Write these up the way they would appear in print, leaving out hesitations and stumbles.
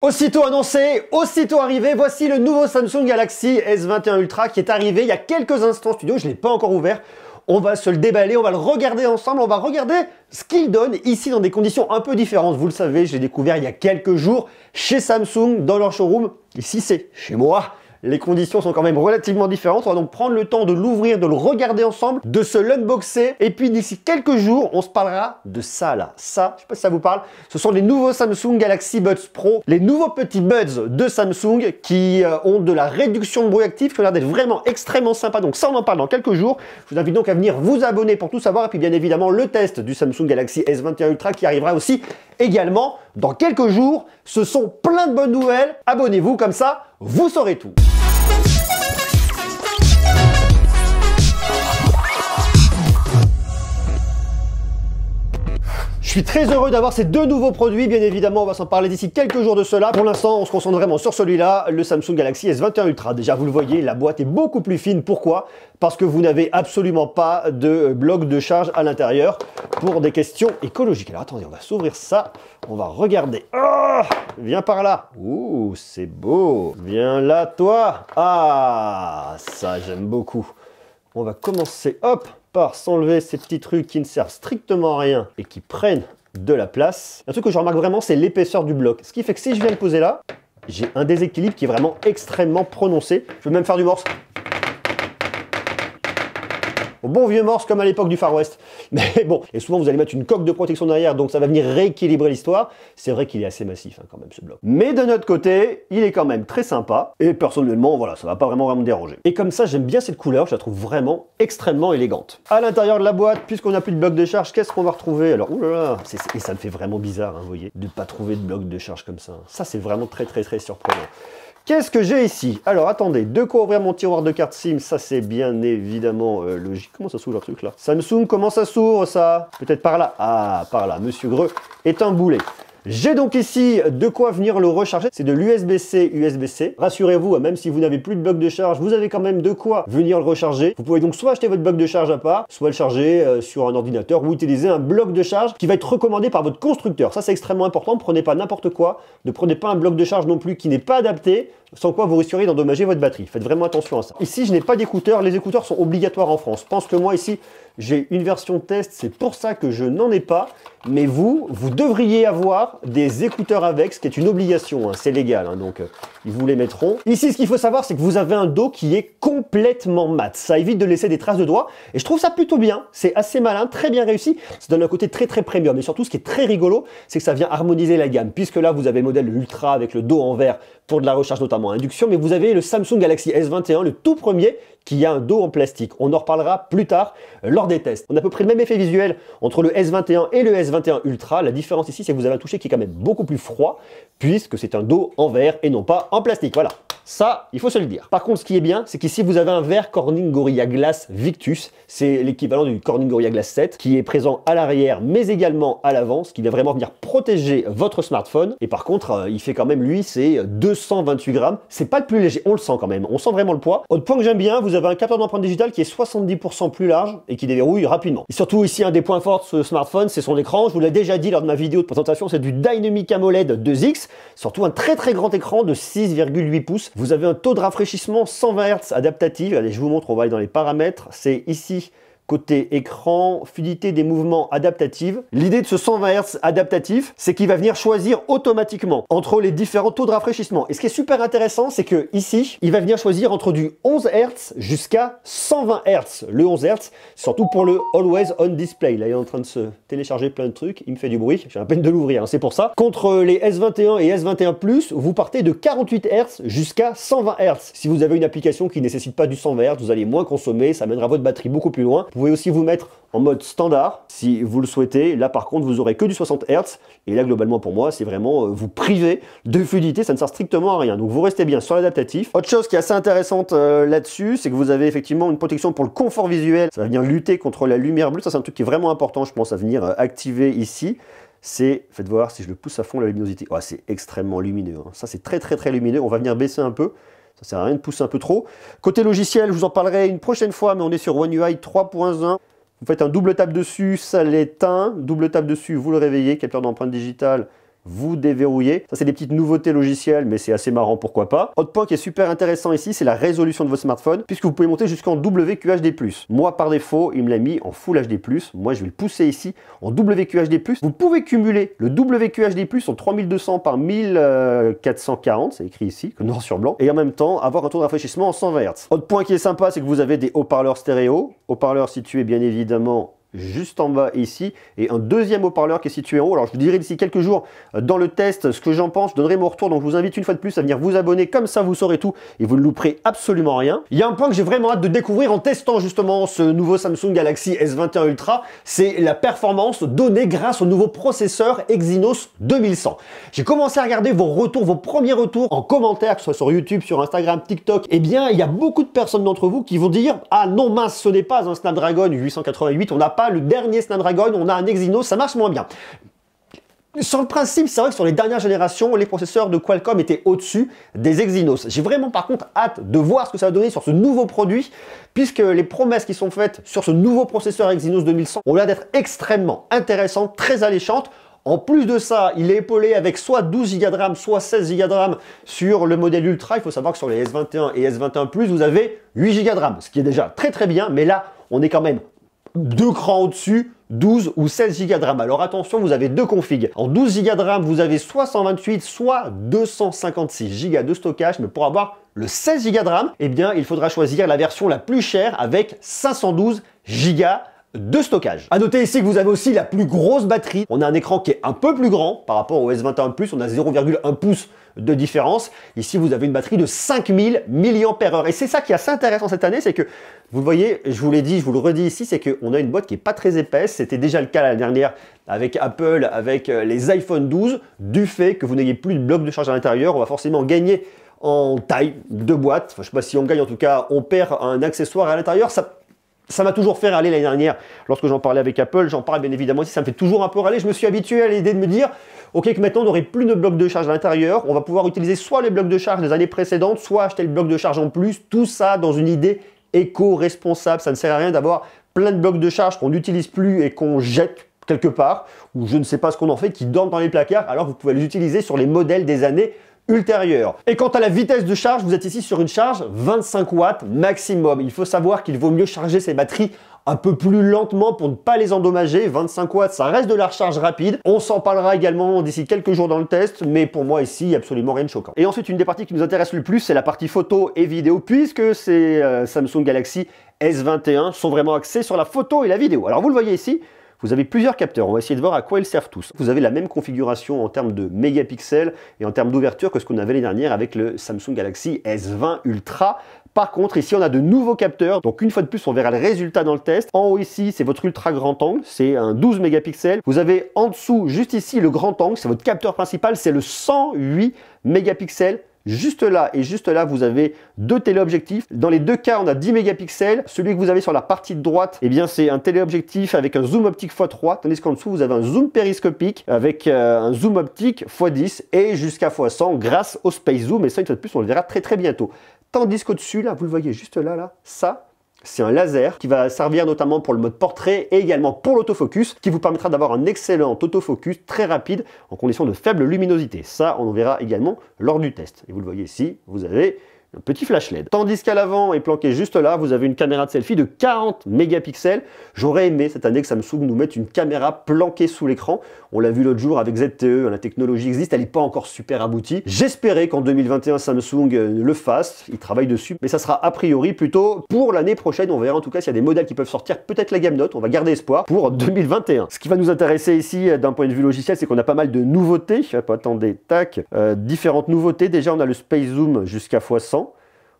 Aussitôt annoncé, aussitôt arrivé, voici le nouveau Samsung Galaxy S21 Ultra qui est arrivé il y a quelques instants studio, je ne l'ai pas encore ouvert. On va se le déballer, on va le regarder ensemble, on va regarder ce qu'il donne ici dans des conditions un peu différentes. Vous le savez, je l'ai découvert il y a quelques jours chez Samsung dans leur showroom. Ici c'est chez moi. Les conditions sont quand même relativement différentes. On va donc prendre le temps de l'ouvrir, de le regarder ensemble, de se l'unboxer. Et puis d'ici quelques jours, on se parlera de ça là. Ça, je sais pas si ça vous parle. Ce sont les nouveaux Samsung Galaxy Buds Pro. Les nouveaux petits buds de Samsung qui ont de la réduction de bruit actif, qui ont l'air d'être vraiment extrêmement sympa. Donc ça, on en parle dans quelques jours. Je vous invite donc à venir vous abonner pour tout savoir. Et puis bien évidemment, le test du Samsung Galaxy S21 Ultra qui arrivera aussi également dans quelques jours. Ce sont plein de bonnes nouvelles. Abonnez-vous, comme ça, vous saurez tout. Je suis très heureux d'avoir ces deux nouveaux produits, bien évidemment on va s'en parler d'ici quelques jours de cela. Pour l'instant on se concentre vraiment sur celui-là, le Samsung Galaxy S21 Ultra. Déjà vous le voyez, la boîte est beaucoup plus fine. Pourquoi? Parce que vous n'avez absolument pas de bloc de charge à l'intérieur pour des questions écologiques. Alors attendez, on va s'ouvrir ça, on va regarder. Oh, viens par là. Ouh, c'est beau. Viens là toi. Ah, ça j'aime beaucoup. On va commencer, hop, par s'enlever ces petits trucs qui ne servent strictement à rien et qui prennent de la place. Un truc que je remarque vraiment, c'est l'épaisseur du bloc. Ce qui fait que si je viens le poser là, j'ai un déséquilibre qui est vraiment extrêmement prononcé. Je peux même faire du morse. Au bon vieux morse comme à l'époque du Far West. Mais bon, et souvent vous allez mettre une coque de protection derrière, donc ça va venir rééquilibrer l'histoire. C'est vrai qu'il est assez massif hein, quand même ce bloc. Mais de notre côté, il est quand même très sympa. Et personnellement, voilà, ça va pas vraiment me déranger. Et comme ça, j'aime bien cette couleur, je la trouve vraiment extrêmement élégante. À l'intérieur de la boîte, puisqu'on n'a plus de bloc de charge, qu'est-ce qu'on va retrouver? Alors, oulala, et ça me fait vraiment bizarre, hein, vous voyez, de pas trouver de bloc de charge comme ça. Ça, c'est vraiment très surprenant. Qu'est-ce que j'ai ici? Alors attendez, de quoi ouvrir mon tiroir de cartes SIM? Ça c'est bien évidemment logique. Comment ça s'ouvre leur truc là? Samsung, comment ça s'ouvre ça? Peut-être par là? Ah, par là, Monsieur Greux est un boulet. J'ai donc ici de quoi venir le recharger, c'est de l'USB-C, USB-C. Rassurez-vous, même si vous n'avez plus de bloc de charge, vous avez quand même de quoi venir le recharger. Vous pouvez donc soit acheter votre bloc de charge à part, soit le charger sur un ordinateur ou utiliser un bloc de charge qui va être recommandé par votre constructeur. Ça c'est extrêmement important, ne prenez pas n'importe quoi, ne prenez pas un bloc de charge non plus qui n'est pas adapté, sans quoi vous risqueriez d'endommager votre batterie. Faites vraiment attention à ça. Ici, je n'ai pas d'écouteurs. Les écouteurs sont obligatoires en France. Je pense que moi, ici, j'ai une version test. C'est pour ça que je n'en ai pas. Mais vous devriez avoir des écouteurs avec, ce qui est une obligation. Hein. C'est légal, hein, donc ils vous les mettront. Ici, ce qu'il faut savoir, c'est que vous avez un dos qui est complètement mat. Ça évite de laisser des traces de doigts. Et je trouve ça plutôt bien. C'est assez malin, très bien réussi. Ça donne un côté très premium. Et surtout, ce qui est très rigolo, c'est que ça vient harmoniser la gamme. Puisque là, vous avez le modèle Ultra avec le dos en verre pour de la recharge notamment à induction, mais vous avez le Samsung Galaxy S21, le tout premier, qui a un dos en plastique. On en reparlera plus tard lors des tests. On a à peu près le même effet visuel entre le S21 et le S21 Ultra. La différence ici, c'est que vous avez un toucher qui est quand même beaucoup plus froid, puisque c'est un dos en verre et non pas en plastique. Voilà. Ça, il faut se le dire. Par contre, ce qui est bien, c'est qu'ici, vous avez un verre Corning Gorilla Glass Victus. C'est l'équivalent du Corning Gorilla Glass 7, qui est présent à l'arrière, mais également à l'avant, ce qui va vraiment venir protéger votre smartphone. Et par contre, il fait quand même, lui, c'est 228 grammes. C'est pas le plus léger, on le sent quand même. On sent vraiment le poids. Autre point que j'aime bien, vous avez un capteur d'empreinte digitale qui est 70% plus large et qui déverrouille rapidement. Et surtout, ici, un des points forts de ce smartphone, c'est son écran. Je vous l'ai déjà dit lors de ma vidéo de présentation, c'est du Dynamic AMOLED 2X. Surtout un très grand écran de 6,8 pouces. Vous avez un taux de rafraîchissement 120 Hz adaptatif. Allez, je vous montre, on va aller dans les paramètres. C'est ici, côté écran, fluidité des mouvements adaptative. L'idée de ce 120 Hz adaptatif, c'est qu'il va venir choisir automatiquement entre les différents taux de rafraîchissement. Et ce qui est super intéressant, c'est que ici, il va venir choisir entre du 11 Hz jusqu'à 120 Hz. Le 11 Hz, surtout pour le Always On Display. Là, il est en train de se télécharger plein de trucs. Il me fait du bruit. J'ai à peine de l'ouvrir, hein, c'est pour ça. Contre les S21 et S21 Plus, vous partez de 48 Hz jusqu'à 120 Hz. Si vous avez une application qui ne nécessite pas du 120 Hz, vous allez moins consommer. Ça mènera votre batterie beaucoup plus loin. Vous pouvez aussi vous mettre en mode standard si vous le souhaitez. Là par contre vous aurez que du 60 Hz et là globalement pour moi c'est vraiment vous priver de fluidité, ça ne sert strictement à rien. Donc vous restez bien sur l'adaptatif. Autre chose qui est assez intéressante là-dessus, c'est que vous avez effectivement une protection pour le confort visuel. Ça va venir lutter contre la lumière bleue. Ça c'est un truc qui est vraiment important je pense à venir activer ici. C'est, faites voir si je le pousse à fond la luminosité. Oh, c'est extrêmement lumineux. Hein. Ça c'est très lumineux. On va venir baisser un peu. Ça sert à rien de pousser un peu trop. Côté logiciel, je vous en parlerai une prochaine fois, mais on est sur One UI 3.1. Vous faites un double tap dessus, ça l'éteint. Double tap dessus, vous le réveillez. Capteur d'empreinte digitale, vous déverrouillez. Ça, c'est des petites nouveautés logicielles, mais c'est assez marrant, pourquoi pas. Autre point qui est super intéressant ici, c'est la résolution de votre smartphone, puisque vous pouvez monter jusqu'en WQHD+. Moi, par défaut, il me l'a mis en Full HD+. Moi, je vais le pousser ici en WQHD+. Vous pouvez cumuler le WQHD+, en 3200 par 1440, c'est écrit ici, que noir sur blanc, et en même temps, avoir un taux de rafraîchissement en 120 Hz. Autre point qui est sympa, c'est que vous avez des haut-parleurs stéréo, haut-parleurs situés bien évidemment juste en bas ici, et un deuxième haut-parleur qui est situé en haut. Alors je vous dirai d'ici quelques jours dans le test ce que j'en pense, je donnerai mon retour, donc je vous invite une fois de plus à venir vous abonner, comme ça vous saurez tout et vous ne louperez absolument rien. Il y a un point que j'ai vraiment hâte de découvrir en testant justement ce nouveau Samsung Galaxy S21 Ultra, c'est la performance donnée grâce au nouveau processeur Exynos 2100. J'ai commencé à regarder vos retours, vos premiers retours en commentaire, que ce soit sur YouTube, sur Instagram, TikTok. Eh bien, il y a beaucoup de personnes d'entre vous qui vont dire « Ah non mince, ce n'est pas un Snapdragon 888, on n'a pas le dernier Snapdragon, on a un Exynos, ça marche moins bien. » Sur le principe, c'est vrai que sur les dernières générations, les processeurs de Qualcomm étaient au-dessus des Exynos. J'ai vraiment par contre hâte de voir ce que ça va donner sur ce nouveau produit, puisque les promesses qui sont faites sur ce nouveau processeur Exynos 2100 ont l'air d'être extrêmement intéressantes, très alléchantes. En plus de ça, il est épaulé avec soit 12 Go de RAM, soit 16 Go de RAM sur le modèle Ultra. Il faut savoir que sur les S21 et S21 Plus, vous avez 8 Go de RAM, ce qui est déjà très très bien, mais là, on est quand même 2 crans au-dessus, 12 ou 16 Go de RAM. Alors attention, vous avez deux configs. En 12 Go de RAM, vous avez soit 128, soit 256 Go de stockage, mais pour avoir le 16 Go de RAM, eh bien, il faudra choisir la version la plus chère avec 512 Go de stockage. A noter ici que vous avez aussi la plus grosse batterie. On a un écran qui est un peu plus grand par rapport au S21 Plus, on a 0,1 pouce de différence. Ici, vous avez une batterie de 5000 mAh. Et c'est ça qui est assez intéressant cette année, c'est que, vous le voyez, je vous l'ai dit, je vous le redis ici, c'est qu'on a une boîte qui n'est pas très épaisse. C'était déjà le cas l'année dernière avec Apple, avec les iPhone 12, du fait que vous n'ayez plus de bloc de charge à l'intérieur. On va forcément gagner en taille de boîte. Enfin, je ne sais pas si on gagne, en tout cas, on perd un accessoire à l'intérieur. Ça m'a toujours fait râler l'année dernière lorsque j'en parlais avec Apple, j'en parle bien évidemment ici, ça me fait toujours un peu râler. Je me suis habitué à l'idée de me dire, ok, que maintenant on n'aurait plus de blocs de charge à l'intérieur, on va pouvoir utiliser soit les blocs de charge des années précédentes, soit acheter le bloc de charge en plus, tout ça dans une idée éco-responsable. Ça ne sert à rien d'avoir plein de blocs de charge qu'on n'utilise plus et qu'on jette quelque part, ou je ne sais pas ce qu'on en fait, qui dorment dans les placards, alors que vous pouvez les utiliser sur les modèles des années ultérieure. Et quant à la vitesse de charge, vous êtes ici sur une charge 25 watts maximum. Il faut savoir qu'il vaut mieux charger ces batteries un peu plus lentement pour ne pas les endommager. 25 watts, ça reste de la recharge rapide. On s'en parlera également d'ici quelques jours dans le test, mais pour moi ici, il n'y a absolument rien de choquant. Et ensuite, une des parties qui nous intéresse le plus, c'est la partie photo et vidéo, puisque ces Samsung Galaxy S21 sont vraiment axés sur la photo et la vidéo. Alors vous le voyez ici, vous avez plusieurs capteurs, on va essayer de voir à quoi ils servent tous. Vous avez la même configuration en termes de mégapixels et en termes d'ouverture que ce qu'on avait l'année dernière avec le Samsung Galaxy S20 Ultra. Par contre, ici, on a de nouveaux capteurs. Donc, une fois de plus, on verra le résultat dans le test. En haut, ici, c'est votre ultra grand angle. C'est un 12 mégapixels. Vous avez en dessous, juste ici, le grand angle. C'est votre capteur principal. C'est le 108 mégapixels. Juste là et juste là, vous avez deux téléobjectifs. Dans les deux cas, on a 10 mégapixels. Celui que vous avez sur la partie de droite, eh bien, c'est un téléobjectif avec un zoom optique x3, tandis qu'en dessous, vous avez un zoom périscopique avec un zoom optique x10 et jusqu'à x100 grâce au Space Zoom. Et ça, une fois de plus, on le verra très très bientôt. Tandis qu'au-dessus, là, vous le voyez juste là, ça, c'est un laser qui va servir notamment pour le mode portrait et également pour l'autofocus, qui vous permettra d'avoir un excellent autofocus très rapide en conditions de faible luminosité. Ça, on en verra également lors du test. Et vous le voyez ici, vous avez un petit flash LED. Tandis qu'à l'avant et planqué juste là, vous avez une caméra de selfie de 40 mégapixels. J'aurais aimé cette année que Samsung nous mette une caméra planquée sous l'écran. On l'a vu l'autre jour avec ZTE, la technologie existe, elle n'est pas encore super aboutie. J'espérais qu'en 2021 Samsung le fasse, il travaille dessus, mais ça sera a priori plutôt pour l'année prochaine. On verra en tout cas s'il y a des modèles qui peuvent sortir, peut-être la gamme Note, on va garder espoir pour 2021. Ce qui va nous intéresser ici d'un point de vue logiciel, c'est qu'on a pas mal de nouveautés. Attendez, tac, différentes nouveautés. Déjà on a le Space Zoom jusqu'à x100.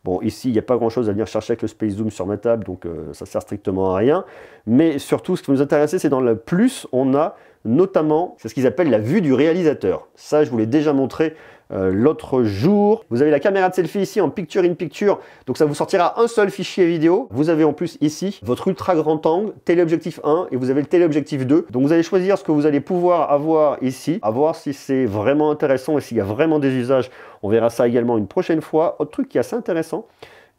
Bon, ici, il n'y a pas grand-chose à venir chercher avec le Space Zoom sur ma table, donc ça sert strictement à rien. Mais surtout, ce qui nous intéressait, c'est dans le plus, on a notamment, c'est ce qu'ils appellent la vue du réalisateur. Ça, je vous l'ai déjà montré l'autre jour. Vous avez la caméra de selfie ici en picture in picture, donc ça vous sortira un seul fichier vidéo. Vous avez en plus ici votre ultra grand angle, téléobjectif 1 et vous avez le téléobjectif 2. Donc vous allez choisir ce que vous allez pouvoir avoir ici, à voir si c'est vraiment intéressant et s'il y a vraiment des usages. On verra ça également une prochaine fois. Autre truc qui est assez intéressant,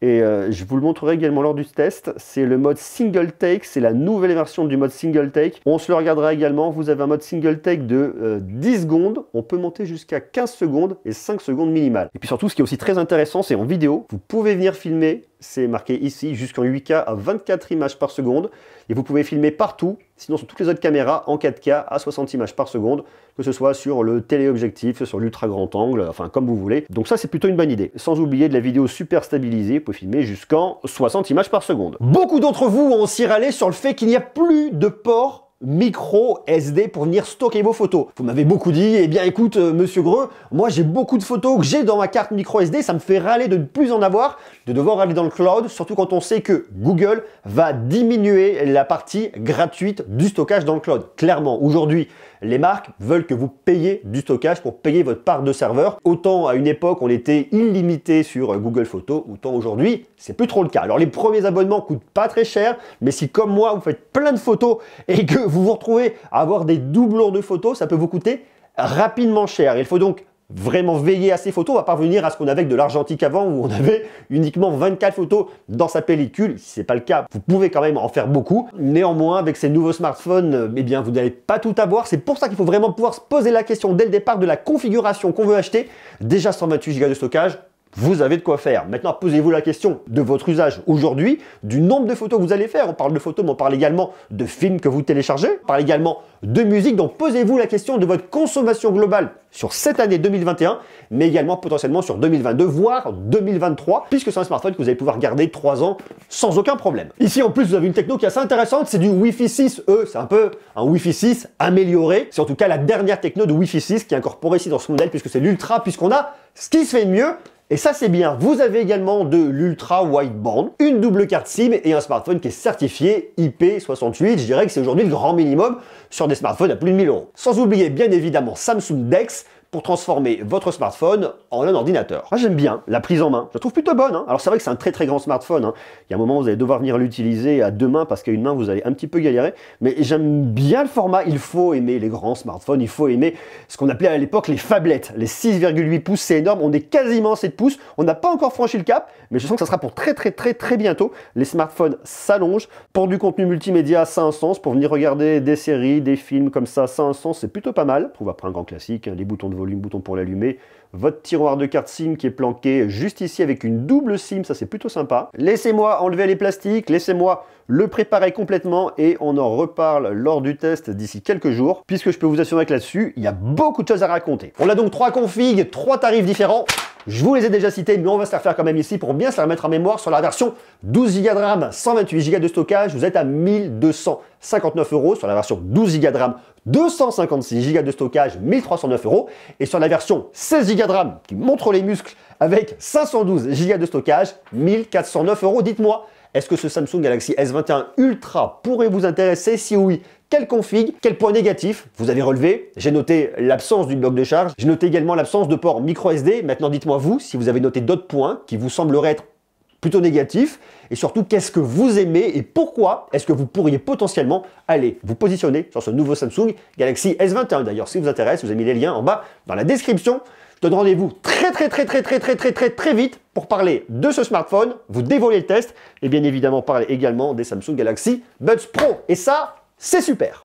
Et je vous le montrerai également lors du test. C'est le mode single take, c'est la nouvelle version du mode single take. On se le regardera également. Vous avez un mode single take de 10 secondes. On peut monter jusqu'à 15 secondes et 5 secondes minimales. Et puis surtout, ce qui est aussi très intéressant, c'est en vidéo. Vous pouvez venir filmer, c'est marqué ici, jusqu'en 8K à 24 images par seconde. Et vous pouvez filmer partout, sinon sur toutes les autres caméras, en 4K à 60 images par seconde, que ce soit sur le téléobjectif, sur l'ultra grand angle, enfin comme vous voulez. Donc ça, c'est plutôt une bonne idée. Sans oublier de la vidéo super stabilisée, vous pouvez filmer jusqu'en 60 images par seconde. Beaucoup d'entre vous ont aussi râlé sur le fait qu'il n'y a plus de port micro SD pour venir stocker vos photos. Vous m'avez beaucoup dit, eh bien écoute monsieur Greux, moi j'ai beaucoup de photos que j'ai dans ma carte micro SD, ça me fait râler de ne plus en avoir, de devoir aller dans le cloud, surtout quand on sait que Google va diminuer la partie gratuite du stockage dans le cloud. Clairement, aujourd'hui, les marques veulent que vous payiez du stockage pour payer votre part de serveur. Autant à une époque on était illimité sur Google Photos, autant aujourd'hui c'est plus trop le cas. Alors les premiers abonnements coûtent pas très cher, mais si comme moi vous faites plein de photos et que vous vous retrouvez à avoir des doublons de photos, ça peut vous coûter rapidement cher. Il faut donc vraiment veiller à ces photos, on va pas revenir à ce qu'on avait avec de l'argentique avant où on avait uniquement 24 photos dans sa pellicule. Si c'est pas le cas, vous pouvez quand même en faire beaucoup. Néanmoins, avec ces nouveaux smartphones, eh bien vous n'allez pas tout avoir. C'est pour ça qu'il faut vraiment pouvoir se poser la question dès le départ de la configuration qu'on veut acheter. Déjà 128 Go de stockage, vous avez de quoi faire. Maintenant, posez-vous la question de votre usage aujourd'hui, du nombre de photos que vous allez faire. On parle de photos, mais on parle également de films que vous téléchargez. On parle également de musique. Donc, posez-vous la question de votre consommation globale sur cette année 2021, mais également potentiellement sur 2022, voire 2023, puisque c'est un smartphone que vous allez pouvoir garder 3 ans sans aucun problème. Ici, en plus, vous avez une techno qui est assez intéressante. C'est du Wi-Fi 6E. C'est un peu un Wi-Fi 6 amélioré. C'est en tout cas la dernière techno de Wi-Fi 6 qui est incorporée ici dans ce modèle, puisque c'est l'Ultra, puisqu'on a ce qui se fait de mieux. Et ça, c'est bien. Vous avez également de l'ultra wideband, une double carte SIM et un smartphone qui est certifié IP68. Je dirais que c'est aujourd'hui le grand minimum sur des smartphones à plus de 1000 €. Sans oublier, bien évidemment, Samsung DeX pour transformer votre smartphone en un ordinateur. Moi, j'aime bien la prise en main. Je la trouve plutôt bonne. Alors, c'est vrai que c'est un très très grand smartphone. Il y a un moment où vous allez devoir venir l'utiliser à deux mains parce qu'à une main, vous allez un petit peu galérer. Mais j'aime bien le format. Il faut aimer les grands smartphones. Il faut aimer ce qu'on appelait à l'époque les phablettes. Les 6,8 pouces, c'est énorme. On est quasiment 7 pouces. On n'a pas encore franchi le cap, mais je sens que ça sera pour très bientôt. Les smartphones s'allongent. Pour du contenu multimédia, ça a un sens. Pour venir regarder des séries, des films comme ça a un sens. C'est plutôt pas mal. On trouve après un grand classique, les boutons de volume, bouton pour l'allumer, votre tiroir de carte SIM qui est planqué juste ici avec une double SIM, ça c'est plutôt sympa. Laissez-moi enlever les plastiques, laissez-moi le préparer complètement et on en reparle lors du test d'ici quelques jours, puisque je peux vous assurer que là-dessus, il y a beaucoup de choses à raconter. On a donc 3 configs, 3 tarifs différents. Je vous les ai déjà cités, mais on va se les refaire quand même ici pour bien se les remettre en mémoire. Sur la version 12 Go de RAM, 128 Go de stockage, vous êtes à 1259 €. Sur la version 12 Go de RAM, 256 Go de stockage, 1309 €. Et sur la version 16 Go de RAM, qui montre les muscles, avec 512 Go de stockage, 1409 €. Dites-moi, est-ce que ce Samsung Galaxy S21 Ultra pourrait vous intéresser? Si oui, quel config, quel point négatif vous avez relevé? J'ai noté l'absence d'une bloc de charge. J'ai noté également l'absence de port micro SD. Maintenant, dites-moi vous si vous avez noté d'autres points qui vous sembleraient être plutôt négatifs. Et surtout, qu'est-ce que vous aimez et pourquoi est-ce que vous pourriez potentiellement aller vous positionner sur ce nouveau Samsung Galaxy S21? D'ailleurs, si vous intéresse, vous avez mis les liens en bas dans la description. Je donne rendez-vous très vite pour parler de ce smartphone, vous dévoiler le test et bien évidemment parler également des Samsung Galaxy Buds Pro. Et ça, c'est super!